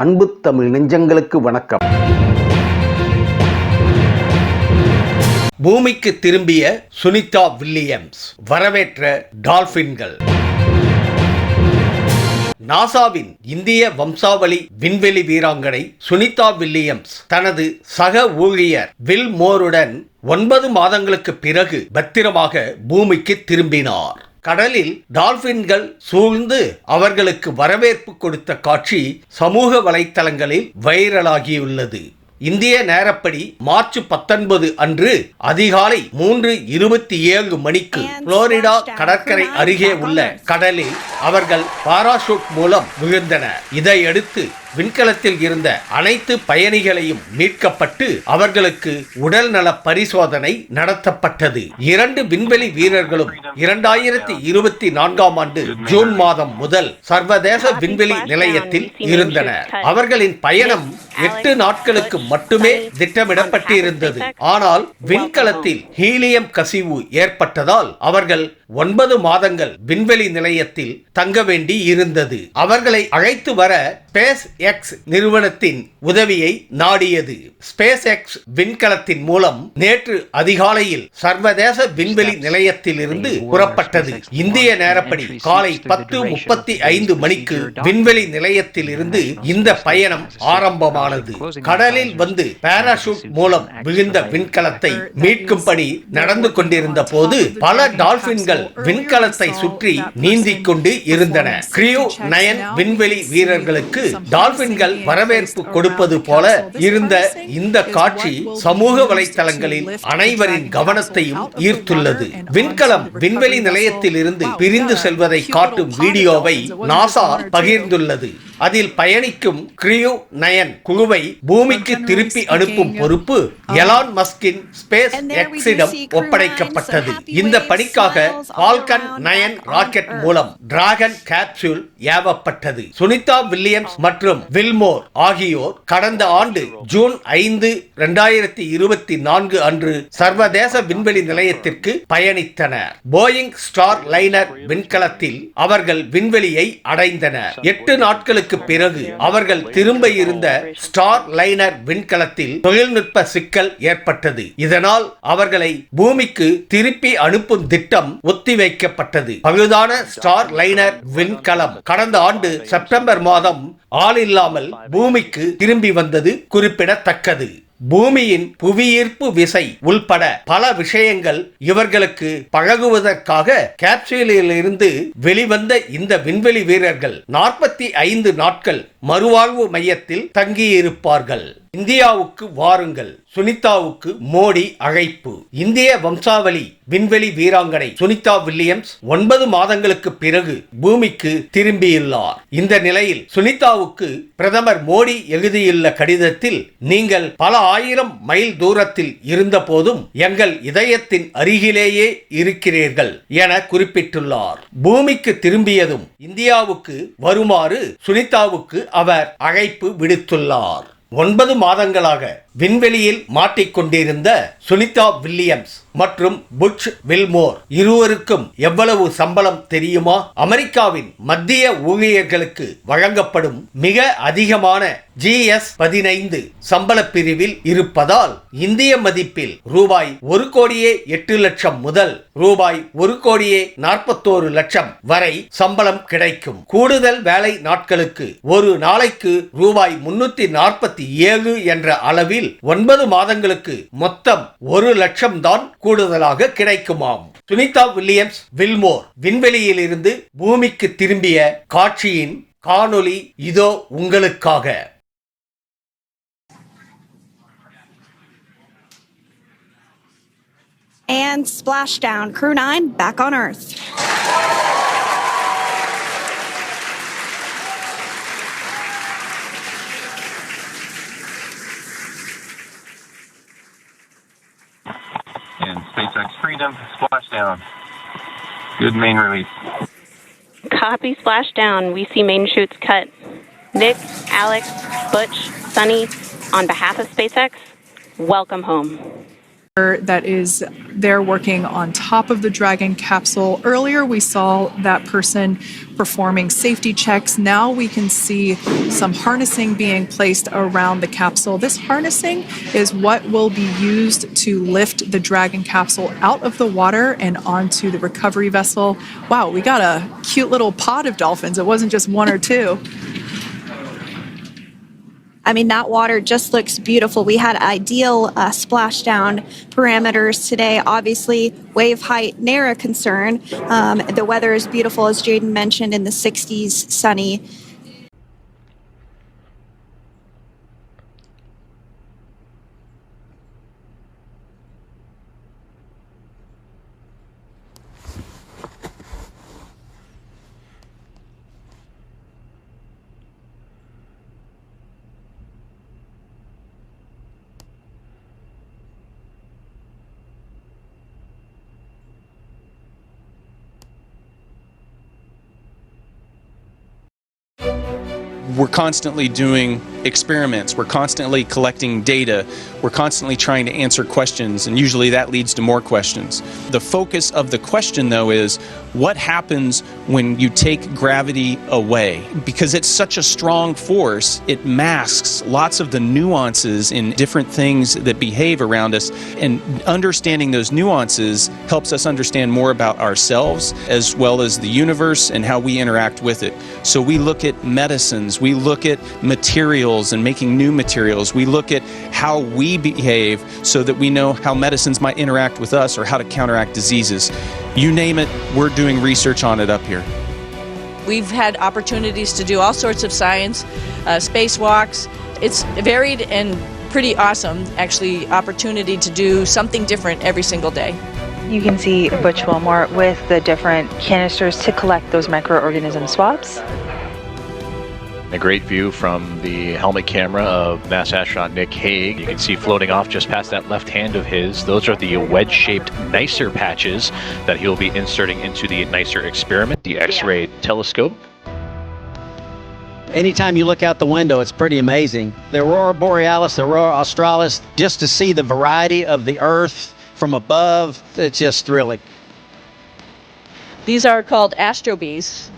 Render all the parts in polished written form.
அன்பு தமிழ் நெஞ்சங்களுக்கு வணக்கம். பூமிக்கு திரும்பிய சுனிதா வில்லியம்ஸ் வரவேற்ற டால்பின்கள். நாசாவின் இந்திய வம்சாவளி விண்வெளி வீராங்கனை சுனிதா வில்லியம்ஸ் தனது சக ஊழியர் வில் மோருடன் 9 மாதங்களுக்கு பிறகு பத்திரமாக பூமிக்கு திரும்பினார். கடலில் டால்பின்கள் சூழ்ந்து அவர்களுக்கு வரவேற்பு கொடுத்த காட்சி சமூக வலைத்தளங்களில் வைரலாகியுள்ளது. இந்திய நேரப்படி மார்ச் 19 அன்று அதிகாலை 3:27 மணிக்கு புளோரிடா கடற்கரை அருகே உள்ள கடலில் அவர்கள் பாராசூட் மூலம் விழுந்தனர். இதையடுத்து விண்கலத்தில் இருந்த அனைத்து பயணிகளையும் மீட்கப்பட்டு அவர்களுக்கு உடல் நல பரிசோதனை நடத்தப்பட்டது. 2 விண்வெளி வீரர்களும் 2024ஆம் ஆண்டு ஜூன் மாதம் முதல் சர்வதேச விண்வெளி நிலையத்தில் இருந்தனர். அவர்களின் பயணம் 8 நாட்களுக்கு மட்டுமே திட்டமிடப்பட்டிருந்தது. ஆனால் விண்கலத்தில் ஹீலியம் கசிவு ஏற்பட்டதால் அவர்கள் 9 மாதங்கள் விண்வெளி நிலையத்தில் தங்க வேண்டி இருந்தது. அவர்களை அழைத்து வர ஸ்பேஸ் எக்ஸ் நிறுவனத்தின் உதவியை நாடியது. ஸ்பேஸ் எக்ஸ் விண்கலத்தின் மூலம் நேற்று அதிகாலையில் சர்வதேச விண்வெளி நிலையத்தில் இருந்து புறப்பட்டது. இந்திய நேரப்படி காலை 10:35 மணிக்கு விண்வெளி நிலையத்தில் இருந்து இந்த பயணம் ஆரம்பமானது. கடலில் வந்து பாராசூட் மூலம் விழுந்த விண்கலத்தை மீட்கும் பணி நடந்து கொண்டிருந்த போது பல டால்பின்கள் விண்கலத்தை சுற்றி நீந்திக் கொண்டு இருந்தன. கிரியூ 9 விண்வெளி வீரர்களுக்கு டால்பின்கள் வரவேற்பு கொடுப்பது போல இருந்த இந்த காட்சி சமூக வலைத்தளங்களில் அனைவரின் கவனத்தையும் ஈர்த்துள்ளது. விண்கலம் விண்வெளி நிலையத்தில் இருந்து பிரிந்து செல்வதை காட்டும் வீடியோவை நாசா பகிர்ந்துள்ளது. அதில் பயணிக்கும் கிரியூ 9 குழுவை பூமிக்கு திருப்பி அனுப்பும் பொறுப்பு எலான் மஸ்கின் ஸ்பேஸ் எக்ஸிடம் ஒப்படைக்கப்பட்டது. இந்த பணிக்காக ஃபால்கன் 9 ராக்கெட் மூலம் டிராகன் கேப்சூல் ஏவப்பட்டது. சுனிதா வில்லியம்ஸ் மற்றும் வில்மோர் ஆகியோர் கடந்த ஆண்டு ஜூன் 5, 2024 அன்று சர்வதேச விண்வெளி நிலையத்திற்கு பயணித்தனர். போயிங் ஸ்டார் லைனர் விண்கலத்தில் அவர்கள் விண்வெளியை அடைந்தனர். 8 நாட்களுக்கு பிறகு அவர்கள் திரும்ப இருந்த ஸ்டார் லைனர் விண்கலத்தில் தொழில்நுட்ப சிக்கல் ஏற்பட்டது. இதனால் அவர்களை பூமிக்கு திருப்பி அனுப்பும் திட்டம் ஒத்திவைக்கப்பட்டது. பழுதான ஸ்டார் லைனர் விண்கலம் கடந்த ஆண்டு செப்டம்பர் மாதம் ஆளில்லாமல் பூமிக்கு திரும்பி வந்தது குறிப்பிடத்தக்கது. பூமியின் புவியீர்ப்பு விசை உள்பட பல விஷயங்கள் இவர்களுக்கு பழகுவதற்காக கேப்சூலில் இருந்து வெளிவந்த இந்த விண்வெளி வீரர்கள் 45 நாட்கள் மறுவாழ்வு மையத்தில் தங்கியிருப்பார்கள். இந்தியாவுக்கு வாருங்கள், சுனிதாவுக்கு மோடி அழைப்பு. இந்திய வம்சாவளி விண்வெளி வீராங்கனை சுனிதா வில்லியம்ஸ் 9 மாதங்களுக்கு பிறகு பூமிக்கு திரும்பியுள்ளார். இந்த நிலையில் சுனிதாவுக்கு பிரதமர் மோடி எழுதியுள்ள கடிதத்தில், நீங்கள் பல ஆயிரம் மைல் தூரத்தில் இருந்த போதும் எங்கள் இதயத்தின் அருகிலேயே இருக்கிறீர்கள் என குறிப்பிட்டுள்ளார். பூமிக்கு திரும்பியதும் இந்தியாவுக்கு வருமாறு சுனிதாவுக்கு அவர் அழைப்பு விடுத்துள்ளார். 9 மாதங்களாக விண்வெளியில் மாட்டிக்கொண்டிருந்த சுனிதா வில்லியம்ஸ் மற்றும் புட்ச் வில்மோர் இருவருக்கும் எவ்வளவு சம்பளம் தெரியுமா? அமெரிக்காவின் மத்திய ஊழியர்களுக்கு வழங்கப்படும் மிக அதிகமான GS-15 சம்பள பிரிவில் இருப்பதால் இந்திய மதிப்பில் ரூபாய் 1,08,00,000 முதல் ரூபாய் 1,41,00,000 வரை சம்பளம் கிடைக்கும். கூடுதல் வேலை நாட்களுக்கு ஒரு நாளைக்கு ரூபாய் 347 என்ற அளவில் 9 மாதங்களுக்கு மொத்தம் 1,00,000 தான் கூடுதலாக கிடைக்குமாம். சுனிதா வில்லியம்ஸ் வில்மோர் விண்வெளியில் இருந்து பூமிக்கு திரும்பிய காட்சியின் காணொளி இதோ உங்களுக்காக. And splashdown, Crew 9 back on Earth. And SpaceX Freedom, splashdown. Good main release. Copy, splashdown. We see main chutes cut. Nick, Alex, Butch, Sunny, on behalf of SpaceX, welcome home. that is there working on top of the Dragon capsule. Earlier, we saw that person performing safety checks. Now we can see some harnessing being placed around the capsule. This harnessing is what will be used to lift the Dragon capsule out of the water and onto the recovery vessel. Wow, we got a cute little pod of dolphins. It wasn't just one or two. I mean, that water just looks beautiful. We had ideal splashdown parameters today. Obviously, wave height, ne'er a concern. The weather is beautiful, as Jaden mentioned, in the 60s, sunny. We're constantly doing experiments, we're constantly collecting data, we're constantly trying to answer questions, and usually that leads to more questions. The focus of the question, though, is what happens when you take gravity away? Because it's such a strong force, it masks lots of the nuances in different things that behave around us, and understanding those nuances helps us understand more about ourselves as well as the universe and how we interact with it. So we look at medicines, we look at materials and making new materials, we look at how we behave so that we know how medicines might interact with us or how to counteract diseases. You name it, we're doing research on it up here. We've had opportunities to do all sorts of science, spacewalks. It's varied and pretty awesome, actually, opportunity to do something different every single day. You can see Butch Wilmore with the different canisters to collect those microorganism swabs. A great view from the helmet camera of NASA astronaut Nick Hague. You can see floating off just past that left hand of his. Those are the wedge-shaped NICER patches that he'll be inserting into the NICER experiment, the X-ray telescope. Anytime you look out the window, it's pretty amazing. The Aurora Borealis, the Aurora Australis, just to see the variety of the Earth from above, it's just thrilling. These are called astrobees.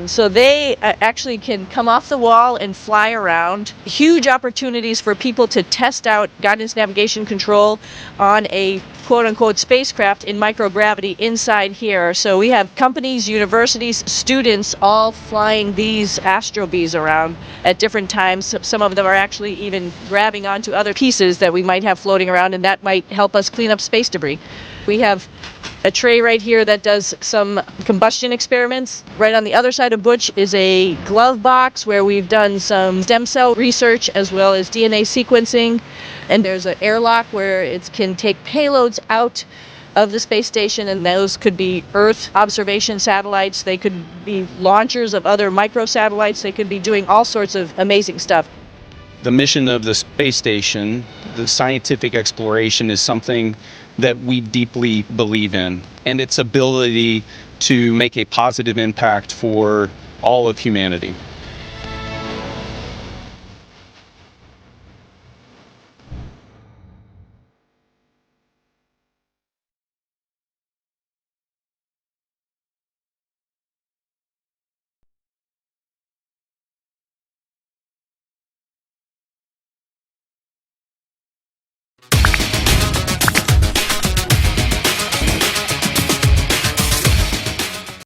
So they actually can come off the wall and fly around. Huge opportunities for people to test out guidance navigation control on a quote-unquote spacecraft in microgravity inside here. So we have companies, universities, students all flying these astrobees around at different times. Some of them are actually even grabbing onto other pieces that we might have floating around, and that might help us clean up space debris. We have a tray right here that does some combustion experiments. Right on the other side of Butch is a glove box where we've done some stem cell research as well as DNA sequencing. And there's an airlock where it can take payloads out of the space station, and those could be Earth observation satellites, they could be launchers of other microsatellites, they could be doing all sorts of amazing stuff. The mission of the space station, the scientific exploration, is something that we deeply believe in, and its ability to make a positive impact for all of humanity.